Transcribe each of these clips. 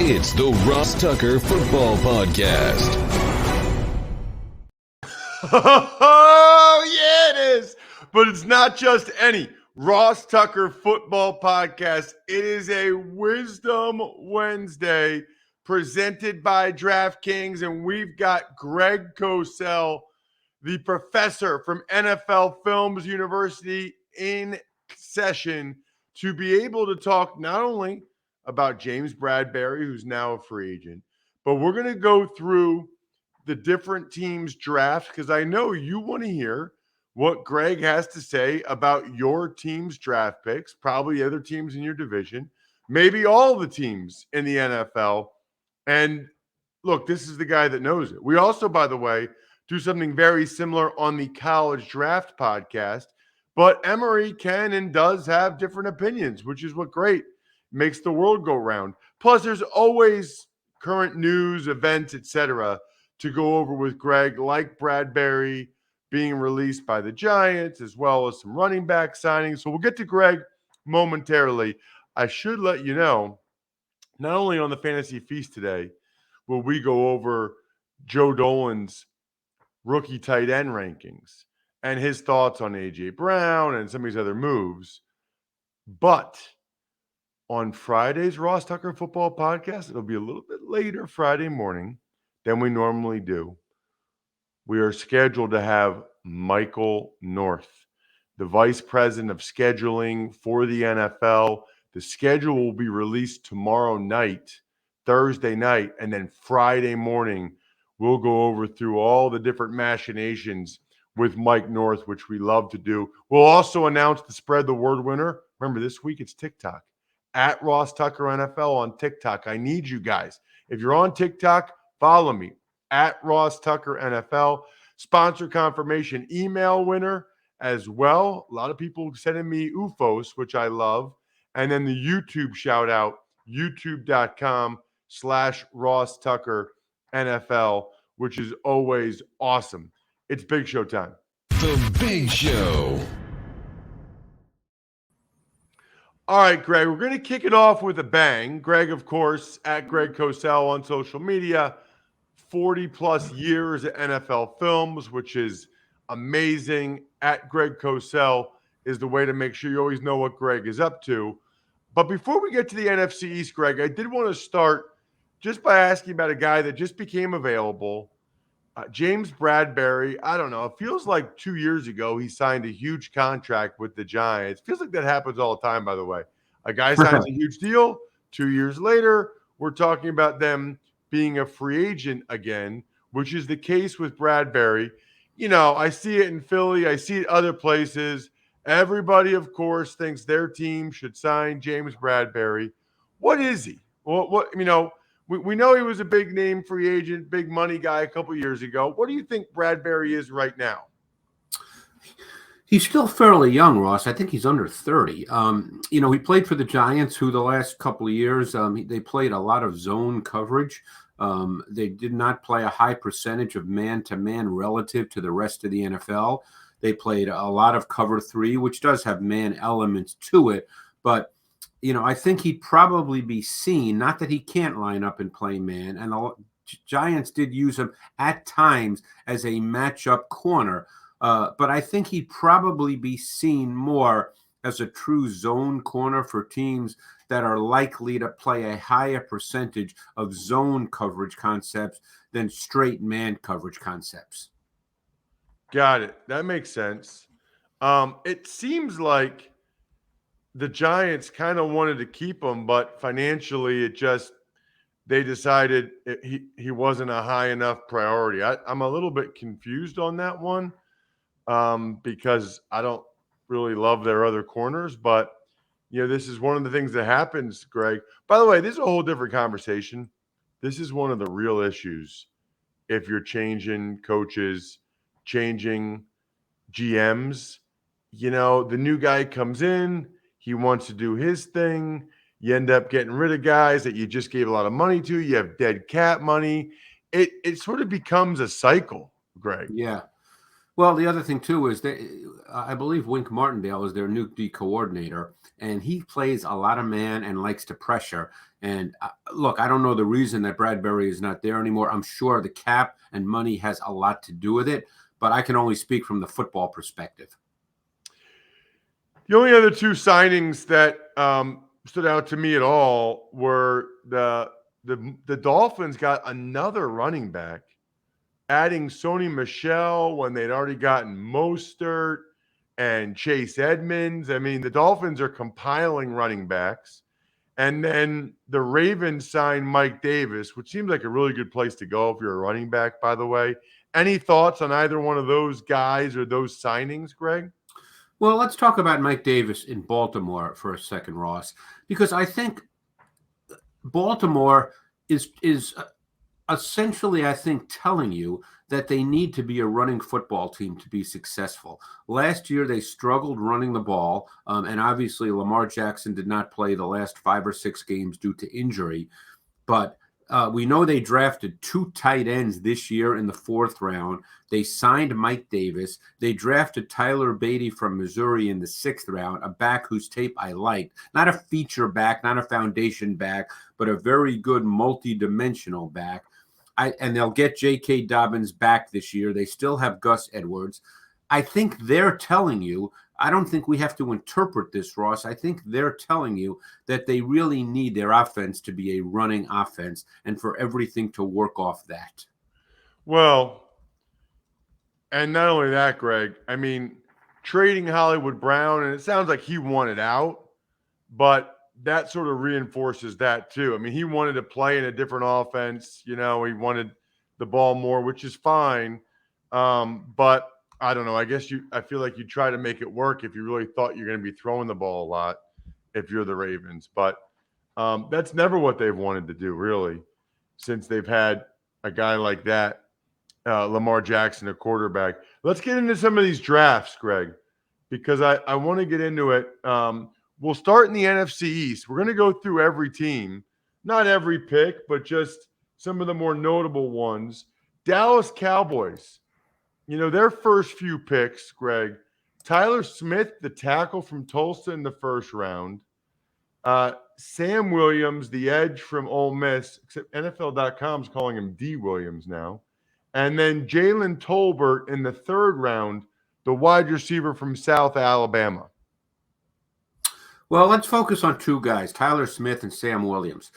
It's the Ross Tucker Football Podcast. Oh, yeah, it is. But it's not just any Ross Tucker Football Podcast. It is a Wisdom Wednesday presented by DraftKings, and we've got Greg Cosell, the professor from NFL Films University, in session to be able to talk not only about James Bradberry, who's now a free agent, but we're going to go through the different teams' drafts because I know you want to hear what Greg has to say about your team's draft picks, probably other teams in your division, maybe all the teams in the NFL. And look, this is the guy that knows it. We also, by the way, do something very similar on the College Draft Podcast, but Emory can and does have different opinions, which is what great makes the world go round. Plus, there's always current news, events, etc., to go over with Greg, like Bradberry being released by the Giants, as well as some running back signings. So we'll get to Greg momentarily. I should let you know, not only on the Fantasy Feast today will we go over Joe Dolan's rookie tight end rankings and his thoughts on A.J. Brown and some of these other moves, but on Friday's Ross Tucker Football Podcast, it'll be a little bit later Friday morning than we normally do. We are scheduled to have Michael North, the Vice President of Scheduling for the NFL. The schedule will be released tomorrow night, Thursday night, and then Friday morning, we'll go over through all the different machinations with Mike North, which we love to do. We'll also announce the Spread the Word winner. Remember, this week it's TikTok. At Ross Tucker NFL on TikTok. I need you guys. If you're on TikTok, follow me at Ross Tucker NFL. Sponsor confirmation email winner as well. A lot of people sending me UFOs, which I love. And then the YouTube shout out, youtube.com/Ross Tucker NFL, which is always awesome. It's Big Show time. The Big Show. All right, Greg, we're going to kick it off with a bang. Greg, of course, at Greg Cosell on social media, 40-plus years at NFL Films, which is amazing. At Greg Cosell is the way to make sure you always know what Greg is up to. But before we get to the NFC East, Greg, I did want to start just by asking about a guy that just became available, James Bradberry. I don't know. It feels like 2 years ago he signed a huge contract with the Giants. Feels like that happens all the time, by the way. A guy signs a huge deal. 2 years later, we're talking about them being a free agent again, which is the case with Bradberry. You know, I see it in Philly. I see it other places. Everybody, of course, thinks their team should sign James Bradberry. What is he? What you know, we know he was a big name free agent, big money guy a couple years ago. What do you think Bradberry is right now? He's still fairly young, Ross. I think he's under 30. You know, he played for the Giants, who the last couple of years, they played a lot of zone coverage. They did not play a high percentage of man-to-man relative to the rest of the NFL. They played a lot of cover three, which does have man elements to it. But, you know, I think he'd probably be seen, not that he can't line up and play man. And the Giants did use him at times as a matchup corner. But I think he'd probably be seen more as a true zone corner for teams that are likely to play a higher percentage of zone coverage concepts than straight man coverage concepts. Got it. That makes sense. It seems like the Giants kind of wanted to keep him, but financially they decided he wasn't a high enough priority. I'm a little bit confused on that one because I don't really love their other corners, but you know, this is one of the things that happens, Greg. By the way, this is a whole different conversation. This is one of the real issues if you're changing coaches, changing GMs. You know, the new guy comes in, he wants to do his thing. You end up getting rid of guys that you just gave a lot of money to. You have dead cap money. It sort of becomes a cycle, Greg. Yeah. Well, the other thing too is that I believe Wink Martindale is their new D coordinator, and he plays a lot of man and likes to pressure. And look, I don't know the reason that Bradbury is not there anymore. I'm sure the cap and money has a lot to do with it, but I can only speak from the football perspective. The only other two signings that stood out to me at all were the Dolphins got another running back, adding Sony Michel when they'd already gotten Mostert and Chase Edmonds. I mean, the Dolphins are compiling running backs. And then the Ravens signed Mike Davis, which seems like a really good place to go if you're a running back, by the way. Any thoughts on either one of those guys or those signings, Greg? Well, let's talk about Mike Davis in Baltimore for a second, Ross, because I think Baltimore is essentially, I think, telling you that they need to be a running football team to be successful. Last year, they struggled running the ball, and obviously Lamar Jackson did not play the last 5 or 6 games due to injury, but we know they drafted 2 tight ends this year in the 4th round. They signed Mike Davis. They drafted Tyler Beatty from Missouri in the 6th round, a back whose tape I liked. Not a feature back, not a foundation back, but a very good multi-dimensional back. And they'll get J.K. Dobbins back this year. They still have Gus Edwards. I think they're telling you, I don't think we have to interpret this, Ross. I think they're telling you that they really need their offense to be a running offense and for everything to work off that. Well, and not only that, Greg, I mean, trading Hollywood Brown, and it sounds like he wanted out, but that sort of reinforces that too. I mean, he wanted to play in a different offense. You know, he wanted the ball more, which is fine. But I don't know. I feel like you try to make it work if you really thought you're going to be throwing the ball a lot if you're the Ravens. But that's never what they've wanted to do, really, since they've had a guy like that, Lamar Jackson, a quarterback. Let's get into some of these drafts, Greg, because I want to get into it. We'll start in the NFC East. We're going to go through every team, not every pick, but just some of the more notable ones. Dallas Cowboys. You know, their first few picks, Greg, Tyler Smith, the tackle from Tulsa in the 1st round. Sam Williams, the edge from Ole Miss, except NFL.com is calling him D. Williams now. And then Jalen Tolbert in the 3rd round, the wide receiver from South Alabama. Well, let's focus on 2 guys, Tyler Smith and Sam Williams.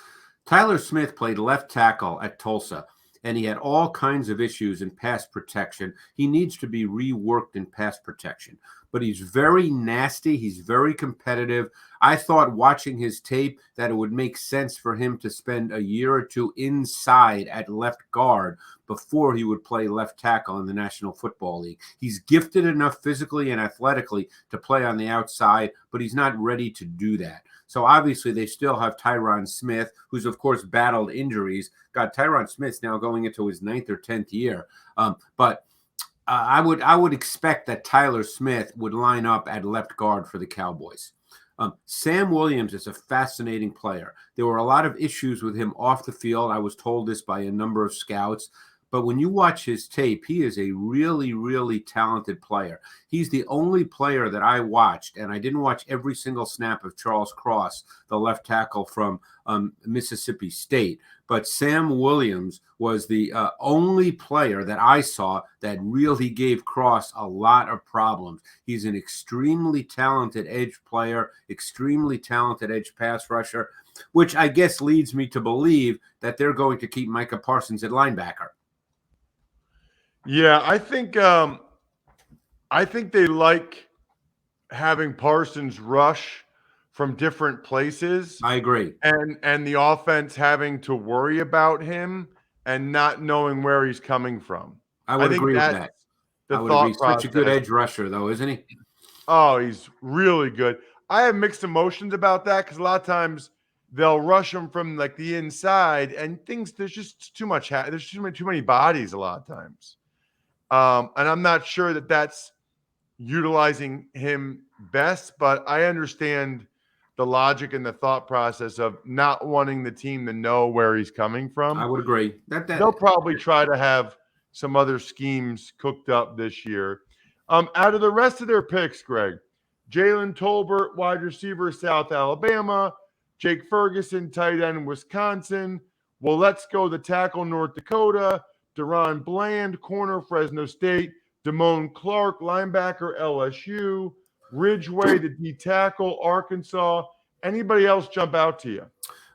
Tyler Smith played left tackle at Tulsa, and he had all kinds of issues in pass protection. He needs to be reworked in pass protection, but he's very nasty. He's very competitive. I thought watching his tape that it would make sense for him to spend a year or 2 inside at left guard before he would play left tackle in the National Football League. He's gifted enough physically and athletically to play on the outside, but he's not ready to do that. So obviously they still have Tyron Smith, who's of course battled injuries. God, Tyron Smith's now going into his 9th or 10th year. But I would expect that Tyler Smith would line up at left guard for the Cowboys. Sam Williams is a fascinating player. There were a lot of issues with him off the field. I was told this by a number of scouts. But when you watch his tape, he is a really, really talented player. He's the only player that I watched, and I didn't watch every single snap of Charles Cross, the left tackle from Mississippi State. But Sam Williams was the only player that I saw that really gave Cross a lot of problems. He's an extremely talented edge player, extremely talented edge pass rusher, which I guess leads me to believe that they're going to keep Micah Parsons at linebacker. Yeah, I think they like having Parsons rush from different places. I agree. And the offense having to worry about him and not knowing where he's coming from. I would agree with that. The I would thought agree. process. Such a good edge rusher, though, isn't he? Oh, he's really good. I have mixed emotions about that because a lot of times they'll rush him from like the inside and there's just too much. There's too many bodies a lot of times. And I'm not sure that that's utilizing him best, but I understand the logic and the thought process of not wanting the team to know where he's coming from. I would agree. They'll probably try to have some other schemes cooked up this year. Out of the rest of their picks, Greg, Jalen Tolbert, wide receiver, South Alabama. Jake Ferguson, tight end, Wisconsin. Well, let's go the tackle, North Dakota. Deron Bland, corner, Fresno State. Damone Clark, linebacker, LSU. Ridgeway, the D tackle, Arkansas. Anybody else jump out to you?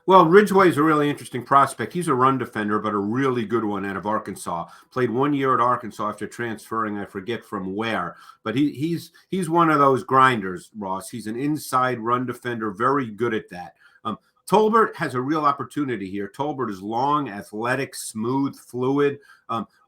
Well, Ridgeway is a really interesting prospect. He's a run defender, but a really good one out of Arkansas. Played 1 year at Arkansas after transferring, I forget from where. But he's one of those grinders, Ross. He's an inside run defender, very good at that. Tolbert has a real opportunity here. Tolbert is long, athletic, smooth, fluid.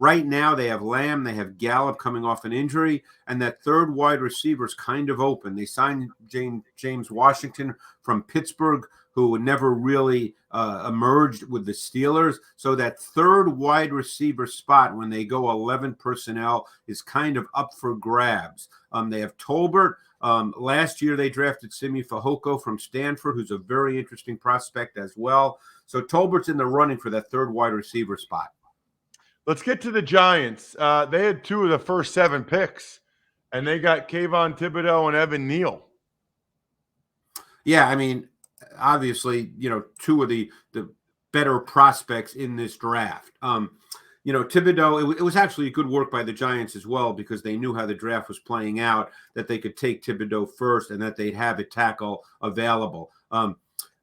Right now, they have Lamb, they have Gallup coming off an injury, and that third wide receiver is kind of open. They signed James Washington from Pittsburgh, who never really emerged with the Steelers. So that third wide receiver spot when they go 11 personnel is kind of up for grabs. They have Tolbert. Last year, they drafted Simi Fehoko from Stanford, who's a very interesting prospect as well. So Tolbert's in the running for that third wide receiver spot. Let's get to the Giants. They had 2 of the first 7 picks, and they got Kayvon Thibodeau and Evan Neal. Yeah, I mean, obviously, 2 of the better prospects in this draft. Thibodeau, it was actually good work by the Giants as well, because they knew how the draft was playing out, that they could take Thibodeau first and that they'd have a tackle available.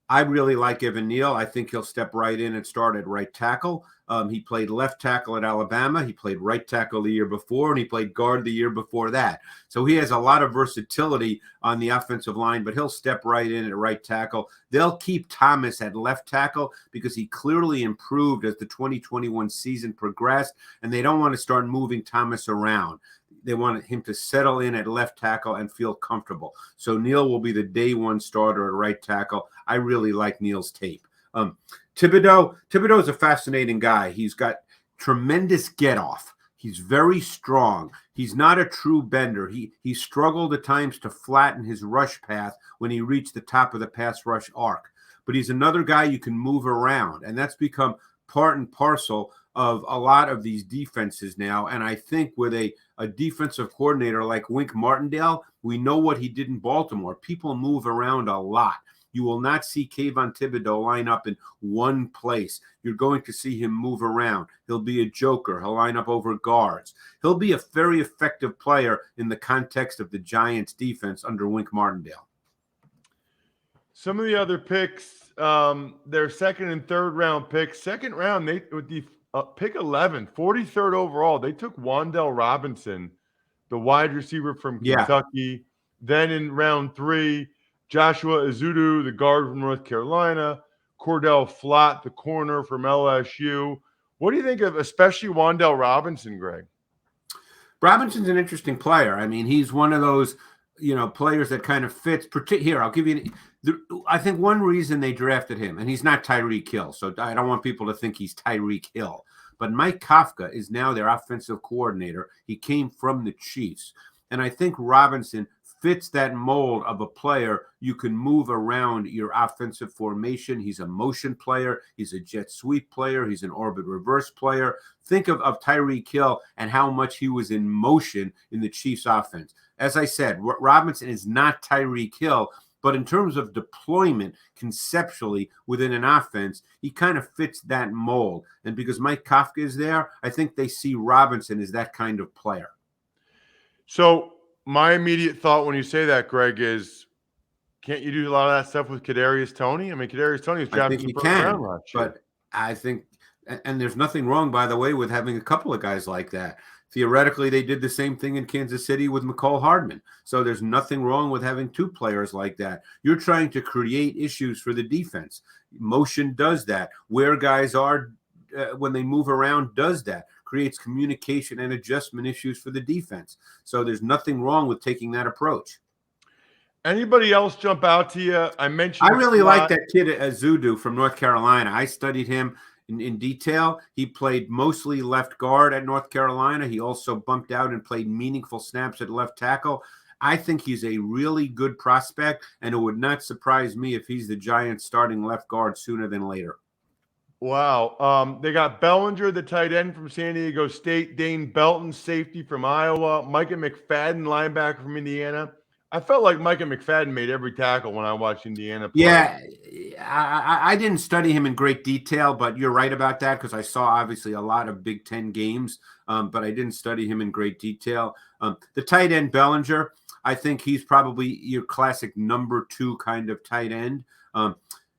I really like Evan Neal. I think he'll step right in and start at right tackle. He played left tackle at Alabama. He played right tackle the year before, and he played guard the year before that. So he has a lot of versatility on the offensive line, but he'll step right in at right tackle. They'll keep Thomas at left tackle because he clearly improved as the 2021 season progressed, and they don't want to start moving Thomas around. They want him to settle in at left tackle and feel comfortable. So Neal will be the day one starter at right tackle. I really like Neal's tape. Thibodeau is a fascinating guy. He's got tremendous get off. He's very strong. He's not a true bender. He struggled at times to flatten his rush path when he reached the top of the pass rush arc. But he's another guy you can move around, and that's become part and parcel of a lot of these defenses now. And I think with a defensive coordinator like Wink Martindale, we know what he did in Baltimore. People move around a lot. You will not see Kayvon Thibodeau line up in one place. You're going to see him move around. He'll be a joker. He'll line up over guards. He'll be a very effective player in the context of the Giants defense under Wink Martindale. Some of the other picks, their second and third round picks. Second round, they with the pick 11, 43rd overall, they took Wan'Dale Robinson, the wide receiver from Kentucky. Yeah. Then in round 3, Joshua Ezeudu, the guard from North Carolina. Cordell Flott, the corner from LSU. What do you think of especially Wan'Dale Robinson, Greg? Robinson's an interesting player. I mean, he's one of those, players that kind of fits. Here, I'll give you I think one reason they drafted him, and he's not Tyreek Hill, so I don't want people to think he's Tyreek Hill. But Mike Kafka is now their offensive coordinator. He came from the Chiefs. And I think Robinson fits that mold of a player you can move around your offensive formation. He's a motion player. He's a jet sweep player. He's an orbit reverse player. Think of Tyreek Hill and how much he was in motion in the Chiefs offense. As I said, Robinson is not Tyreek Hill, but in terms of deployment conceptually within an offense, he kind of fits that mold. And because Mike Kafka is there, I think they see Robinson as that kind of player. So my immediate thought when you say that, Greg, is can't you do a lot of that stuff with Kadarius Toney? I mean, Kadarius Toney is drafted in the first round last year. But I think, and there's nothing wrong, by the way, with having a couple of guys like that. Theoretically, they did the same thing in Kansas City with McCall Hardman. So there's nothing wrong with having 2 players like that. You're trying to create issues for the defense. Motion does that. Where guys are when they move around does that. Creates communication and adjustment issues for the defense. So there's nothing wrong with taking that approach. Anybody else jump out to you? I really like that kid Ezeudu from North Carolina. I studied him in detail. He played mostly left guard at North Carolina. He also bumped out and played meaningful snaps at left tackle. I think he's a really good prospect, and it would not surprise me if he's the Giants' starting left guard sooner than later. Wow. They got Bellinger, the tight end from San Diego State, Dane Belton, safety from Iowa, Micah McFadden, linebacker from Indiana. I felt like Micah McFadden made every tackle when I watched Indiana play. Yeah, I didn't study him in great detail, but you're right about that because I saw obviously a lot of Big Ten games, but I didn't study him in great detail. The tight end Bellinger, I think he's probably your classic number 2 kind of tight end.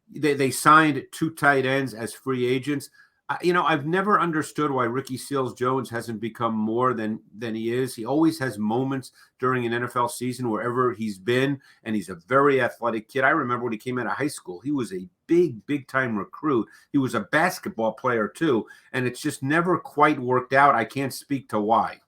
They signed 2 tight ends as free agents. I've never understood why Ricky Seals-Jones hasn't become more than he is. He always has moments during an NFL season wherever he's been, and he's a very athletic kid. I remember when he came out of high school, he was a big time recruit. He was a basketball player too, and it's just never quite worked out. I can't speak to why.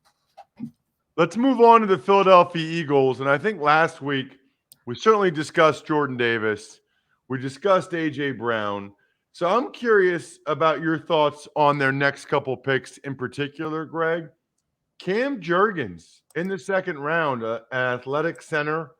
Let's move on to the Philadelphia Eagles. And I think last week we certainly discussed Jordan Davis. We discussed A.J. Brown. So I'm curious about your thoughts on their next couple picks in particular, Greg. Cam Jurgens in the second round, an athletic center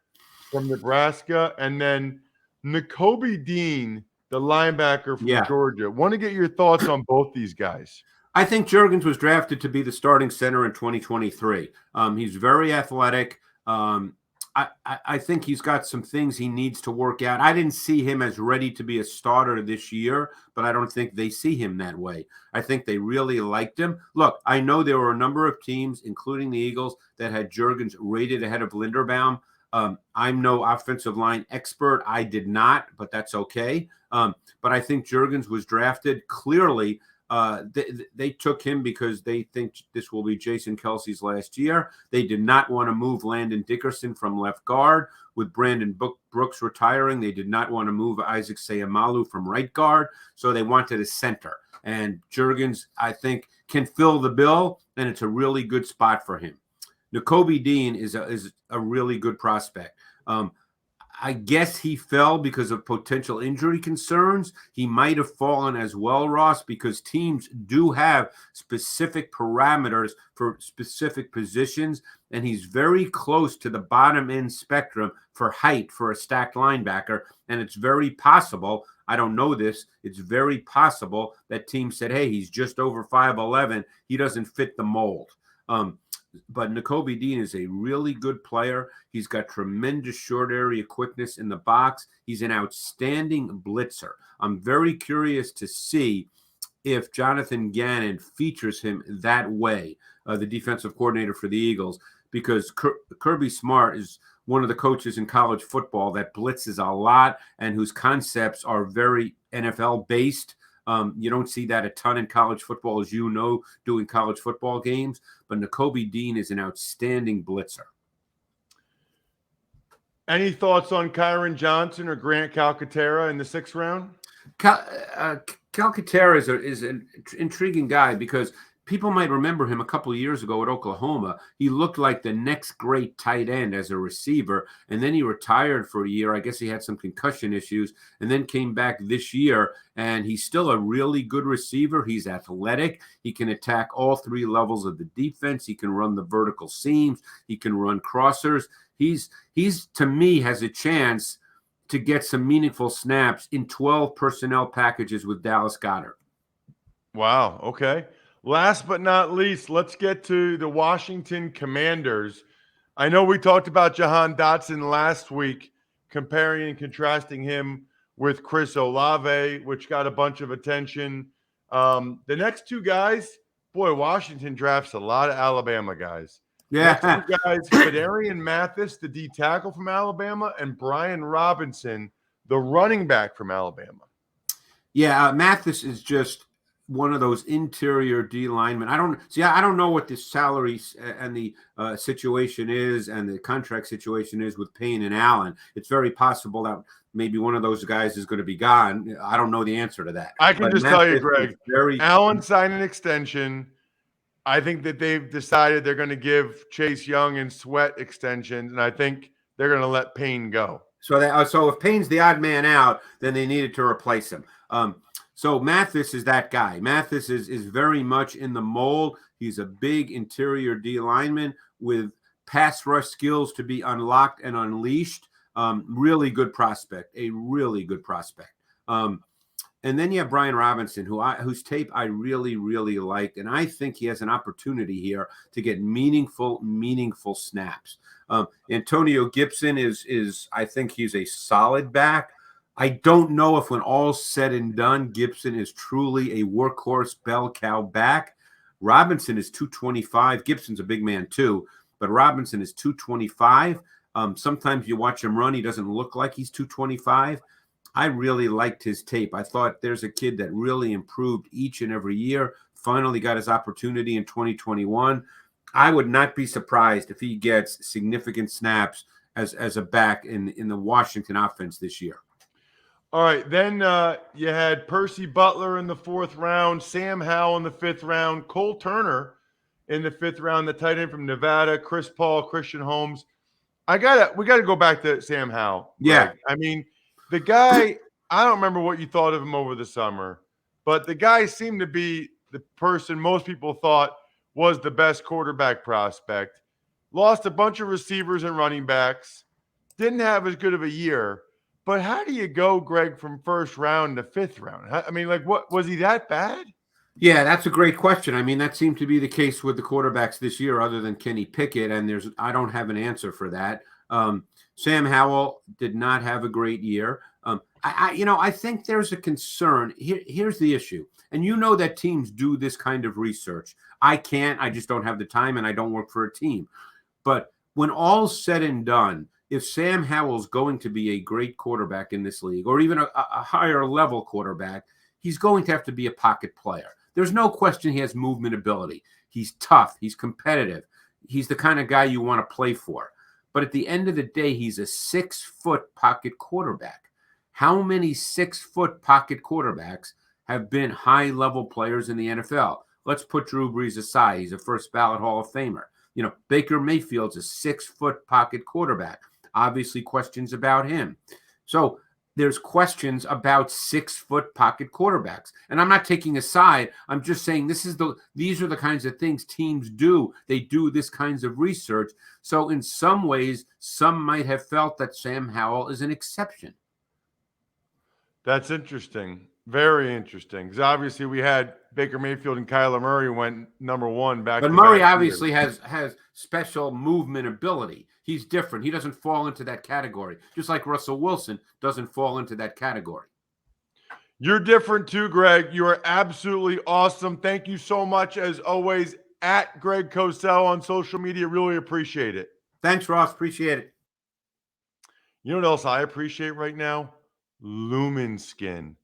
from Nebraska, and then Nakobe Dean, the linebacker from Georgia. Want to get your thoughts on both these guys. I think Jurgens was drafted to be the starting center in 2023. He's very athletic. I think he's got some things he needs to work out. I didn't see him as ready to be a starter this year, but I don't think they see him that way. I think they really liked him. Look, I know there were a number of teams, including the Eagles, that had Jurgens rated ahead of Linderbaum. I'm no offensive line expert. I did not, but that's okay. But I think Jurgens was drafted clearly. They took him because they think this will be Jason Kelsey's last year. They did not want to move Landon Dickerson from left guard. With Brandon Brooks retiring, they did not want to move Isaac Seumalo from right guard, so they wanted a center. And Jurgens, I think, can fill the bill, and it's a really good spot for him. Nakobe Dean is a really good prospect. I guess he fell because of potential injury concerns. He might have fallen as well, Ross, because teams do have specific parameters for specific positions, and he's very close to the bottom end spectrum for height for a stacked linebacker, and it's very possible, I don't know this, it's very possible that teams said, hey, he's just over 5'11", he doesn't fit the mold. But Nakobe Dean is a really good player. He's got tremendous short area quickness in the box. He's an outstanding blitzer. I'm very curious to see if Jonathan Gannon features him that way, the defensive coordinator for the Eagles, because Kirby Smart is one of the coaches in college football that blitzes a lot and whose concepts are very NFL-based. You don't see that a ton in college football, as you know, doing college football games. But Nakobe Dean is an outstanding blitzer. Any thoughts on Kyron Johnson or Grant Calcaterra in the 6th round? Calcaterra is an intriguing guy because people might remember him a couple of years ago at Oklahoma. He looked like the next great tight end as a receiver, and then he retired for a year. I guess he had some concussion issues, and then came back this year, and he's still a really good receiver. He's athletic. He can attack all 3 levels of the defense. He can run the vertical seams. He can run crossers. He's to me, has a chance to get some meaningful snaps in 12 personnel packages with Dallas Goedert. Wow, okay. Last but not least, let's get to the Washington Commanders. I know we talked about Jahan Dotson last week, comparing and contrasting him with Chris Olave, which got a bunch of attention. The next 2 guys, boy, Washington drafts a lot of Alabama guys. Yeah. Next 2 guys, Fedarian Mathis, the D tackle from Alabama, and Brian Robinson, the running back from Alabama. Yeah, Mathis is just one of those interior D linemen. I don't know what the salary and the situation is and the contract situation is with Payne and Allen. It's very possible that maybe one of those guys is going to be gone. I don't know the answer to that. I can just tell you, Greg, Allen signed an extension. I think that they've decided they're going to give Chase Young and Sweat extensions, and I think they're going to let Payne go. So if Payne's the odd man out, then they needed to replace him. So Mathis is that guy. Mathis is very much in the mold. He's a big interior D lineman with pass rush skills to be unlocked and unleashed. Really good prospect, a really good prospect. And then you have Brian Robinson, whose tape I really, really liked, and I think he has an opportunity here to get meaningful snaps. Antonio Gibson is I think he's a solid back. I don't know if when all's said and done, Gibson is truly a workhorse bell cow back. Robinson is 225. Gibson's a big man too, but Robinson is 225. Sometimes you watch him run, he doesn't look like he's 225. I really liked his tape. I thought there's a kid that really improved each and every year, finally got his opportunity in 2021. I would not be surprised if he gets significant snaps as a back in the Washington offense this year. All right, then you had Percy Butler in the 4th round, Sam Howell in the 5th round, Cole Turner in the 5th round, the tight end from Nevada, Chris Paul, Christian Holmes. We gotta go back to Sam Howell. Yeah. Greg. I mean, the guy, I don't remember what you thought of him over the summer, but the guy seemed to be the person most people thought was the best quarterback prospect. Lost a bunch of receivers and running backs. Didn't have as good of a year. But how do you go, Greg, from 1st round to 5th round? I mean, like, what was he that bad? Yeah, that's a great question. I mean, that seemed to be the case with the quarterbacks this year, other than Kenny Pickett, and I don't have an answer for that. Sam Howell did not have a great year. I think there's a concern. Here's the issue, and you know that teams do this kind of research. I can't. I just don't have the time, and I don't work for a team. But when all's said and done, if Sam Howell's going to be a great quarterback in this league, or even a higher level quarterback, he's going to have to be a pocket player. There's no question he has movement ability. He's tough. He's competitive. He's the kind of guy you want to play for. But at the end of the day, he's a 6-foot pocket quarterback. How many 6-foot pocket quarterbacks have been high-level players in the NFL? Let's put Drew Brees aside. He's a first-ballot Hall of Famer. Baker Mayfield's a 6-foot pocket quarterback. Obviously, questions about him. So there's questions about 6-foot pocket quarterbacks. And I'm not taking a side. I'm just saying these are the kinds of things teams do. They do this kinds of research. So in some ways, some might have felt that Sam Howell is an exception. That's interesting. Very interesting. Because obviously we had Baker Mayfield and Kyler Murray went number 1 back. But Murray obviously has special movement ability. He's different. He doesn't fall into that category, just like Russell Wilson doesn't fall into that category. You're different too, Greg. You are absolutely awesome. Thank you so much, as always, at Greg Cosell on social media. Really appreciate it. Thanks, Ross. Appreciate it. You know what else I appreciate right now? Lumen Skin.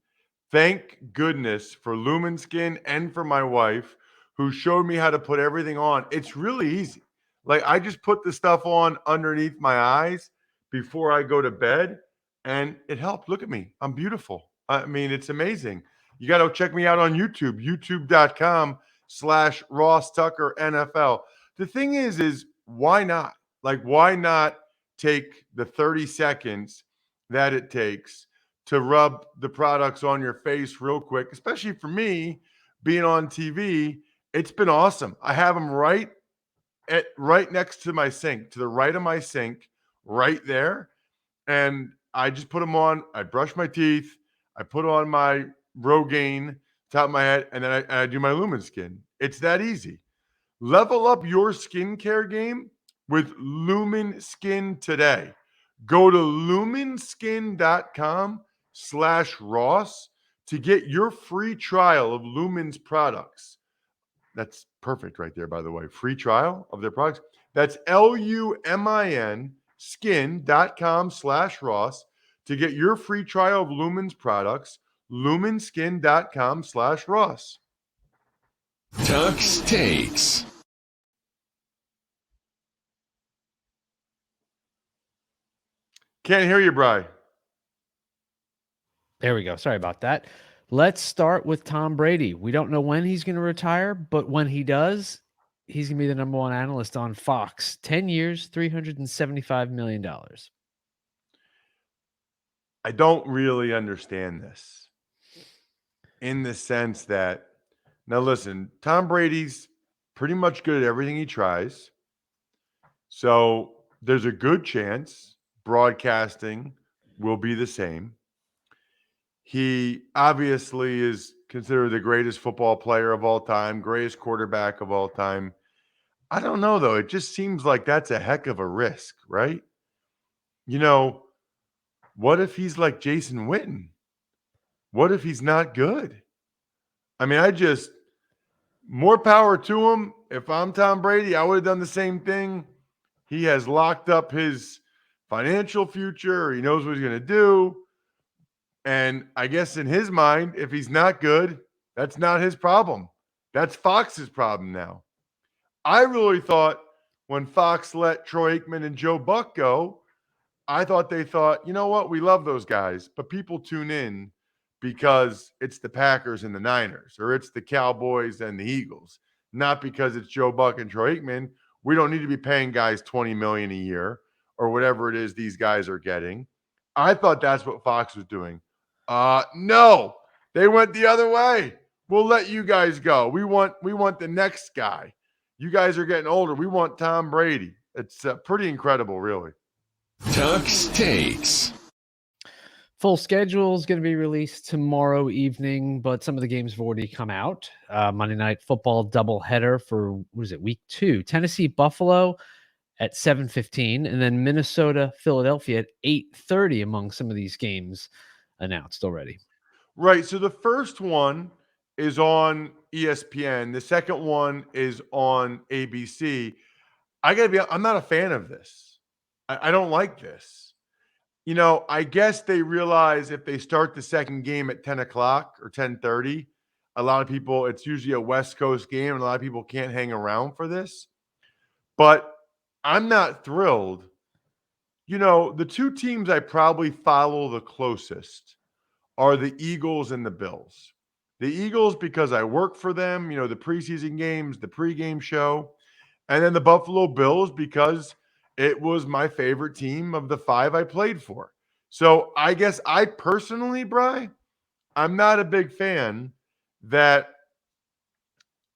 Thank goodness for Lumen Skin and for my wife, who showed me how to put everything on. It's really easy. Like, I just put the stuff on underneath my eyes before I go to bed, and it helped. Look at me. I'm beautiful. I mean, it's amazing. You got to check me out on YouTube, youtube.com/Ross Tucker NFL. The thing is why not? Like, why not take the 30 seconds that it takes to rub the products on your face real quick, especially for me being on TV. It's been awesome. I have them right next to my sink, to the right of my sink, right there. And I just put them on. I brush my teeth. I put on my Rogaine, top of my head, and then I do my Lumen Skin. It's that easy. Level up your skincare game with Lumen Skin today. Go to lumenskin.com/Ross to get your free trial of Lumen's products. That's perfect right there, by the way. Free trial of their products. That's LUMIN skin.com/Ross to get your free trial of Lumen's products. lumenskin.com/Ross. Tuck's Takes. Can't hear you, Bri. There we go. Sorry about that. Let's start with Tom Brady. We don't know when he's going to retire, but when he does, he's going to be the number 1 analyst on Fox. 10 years, $375 million. I don't really understand this in the sense that, now listen, Tom Brady's pretty much good at everything he tries. So there's a good chance broadcasting will be the same. He obviously is considered the greatest football player of all time, greatest quarterback of all time. I don't know, though. It just seems like that's a heck of a risk, right? What if he's like Jason Witten? What if he's not good? I mean, more power to him. If I'm Tom Brady, I would have done the same thing. He has locked up his financial future. He knows what he's going to do. And I guess in his mind, if he's not good, that's not his problem. That's Fox's problem now. I really thought when Fox let Troy Aikman and Joe Buck go, I thought they thought, you know what? We love those guys, but people tune in because it's the Packers and the Niners, or it's the Cowboys and the Eagles, not because it's Joe Buck and Troy Aikman. We don't need to be paying guys $20 million a year or whatever it is these guys are getting. I thought that's what Fox was doing. No, they went the other way. We'll let you guys go. We want the next guy. You guys are getting older. We want Tom Brady. It's pretty incredible, really. Tuck's Takes. Full schedule is going to be released tomorrow evening, but some of the games have already come out. Monday Night Football doubleheader for, week 2? Tennessee, Buffalo at 7:15, and then Minnesota, Philadelphia at 8:30 among some of these games announced already. Right. So the first one is on ESPN. The second one is on ABC. I'm not a fan of this. I don't like this. I guess they realize if they start the second game at 10 o'clock or 10:30, a lot of people, it's usually a West Coast game, and a lot of people can't hang around for this. But I'm not thrilled. The two teams I probably follow the closest are the Eagles and the Bills. The Eagles because I work for them, the preseason games, the pregame show, and then the Buffalo Bills because it was my favorite team of the 5 I played for. So I guess I personally, Bri, I'm not a big fan that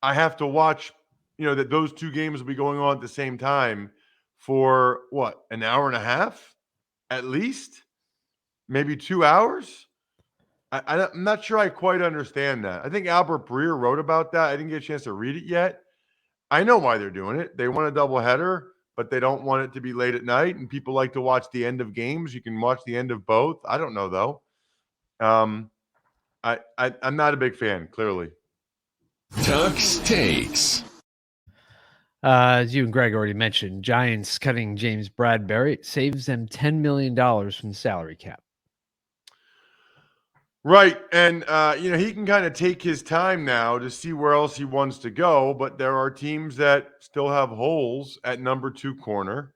I have to watch, that those two games will be going on at the same time for an hour and a half at least, maybe 2 hours. I'm not sure I quite understand that. I think Albert Breer wrote about that. I didn't get a chance to read it yet. I know why they're doing it. They want a doubleheader, but they don't want it to be late at night, and people like to watch the end of games. You can watch the end of both. I don't know, though. I'm not a big fan, clearly. Tuck's Takes. As you and Greg already mentioned, Giants cutting James Bradbury saves them $10 million from the salary cap. Right. And, he can kind of take his time now to see where else he wants to go. But there are teams that still have holes at number 2 corner.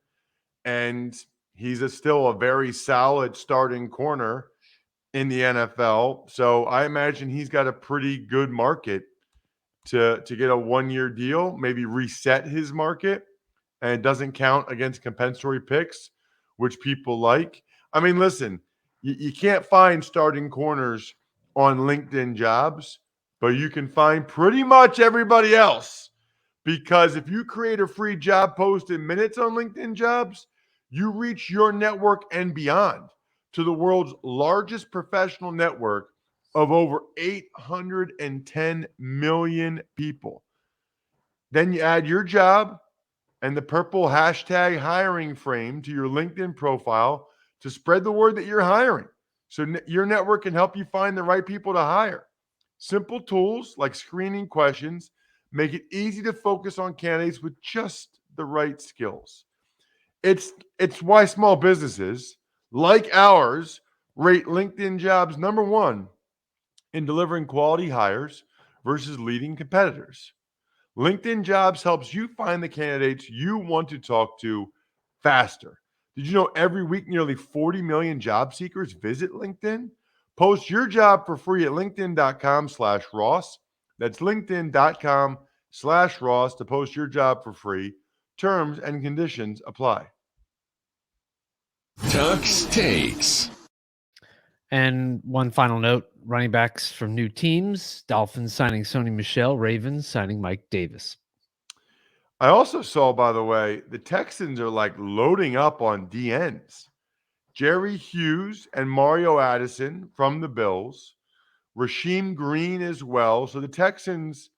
And he's still a very solid starting corner in the NFL. So I imagine he's got a pretty good market to get a 1-year deal, maybe reset his market. And it doesn't count against compensatory picks, which people like. I mean, listen. You can't find starting corners on LinkedIn Jobs, but you can find pretty much everybody else. Because if you create a free job post in minutes on LinkedIn Jobs, you reach your network and beyond to the world's largest professional network of over 810 million people. Then you add your job and the purple hashtag hiring frame to your LinkedIn profile to spread the word that you're hiring. So your network can help you find the right people to hire. Simple tools like screening questions make it easy to focus on candidates with just the right skills. It's why small businesses like ours rate LinkedIn Jobs number 1 in delivering quality hires versus leading competitors. LinkedIn Jobs helps you find the candidates you want to talk to faster. Did you know every week nearly 40 million job seekers visit LinkedIn? Post your job for free at linkedin.com/Ross. That's linkedin.com/Ross to post your job for free. Terms and conditions apply. Tuck's Takes. And one final note, running backs from new teams, Dolphins signing Sony Michel, Ravens signing Mike Davis. I also saw, by the way, the Texans are like loading up on DNs. Jerry Hughes and Mario Addison from the Bills, Rasheem Green as well. So the Texans,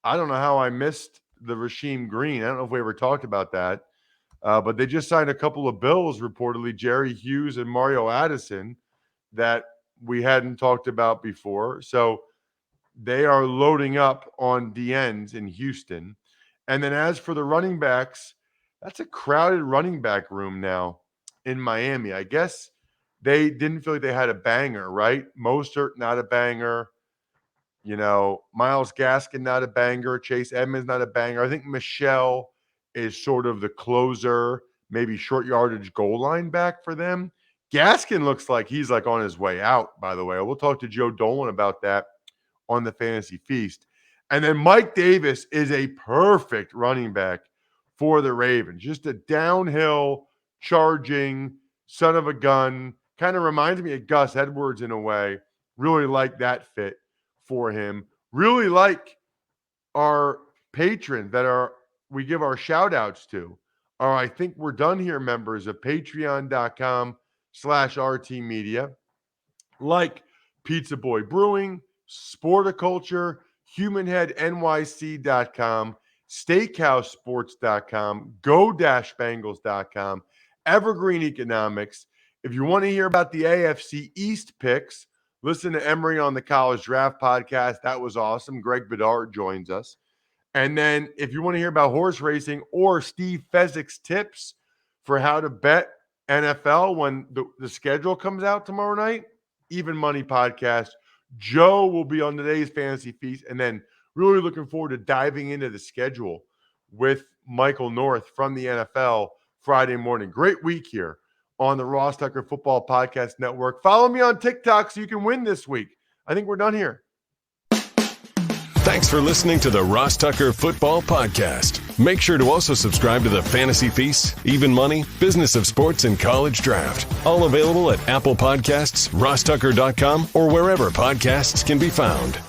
I don't know how I missed the Rasheem Green. I don't know if we ever talked about that. But they just signed a couple of Bills, reportedly, Jerry Hughes and Mario Addison, that we hadn't talked about before. So they are loading up on the ends in Houston. And then as for the running backs, that's a crowded running back room now in Miami. I guess they didn't feel like they had a banger, right? Mostert, not a banger. Myles Gaskin, not a banger. Chase Edmonds, not a banger. I think Michelle is sort of the closer, maybe short yardage goal line back for them. Gaskin looks like he's like on his way out, by the way. We'll talk to Joe Dolan about that on the Fantasy Feast. And then Mike Davis is a perfect running back for the Ravens. Just a downhill, charging, son of a gun. Kind of reminds me of Gus Edwards in a way. Really like that fit for him. Really like our patrons that we give our shout outs to are I think we're done here members of patreon.com/RT Media, like Pizza Boy Brewing, Sporticulture, HumanHeadNYC.com, SteakhouseSports.com, Go-Bengals.com, Evergreen Economics. If you want to hear about the AFC East picks, listen to Emory on the College Draft Podcast. That was awesome. Greg Bedard joins us. And then if you want to hear about horse racing or Steve Fezzik's tips for how to bet NFL when the schedule comes out tomorrow night, Even Money Podcast. Joe will be on today's Fantasy Feast. And then really looking forward to diving into the schedule with Michael North from the NFL Friday morning. Great week here on the Ross Tucker Football Podcast Network. Follow me on TikTok so you can win this week. I think we're done here. Thanks for listening to the Ross Tucker Football Podcast. Make sure to also subscribe to the Fantasy Feast, Even Money, Business of Sports, and College Draft. All available at Apple Podcasts, rosstucker.com, or wherever podcasts can be found.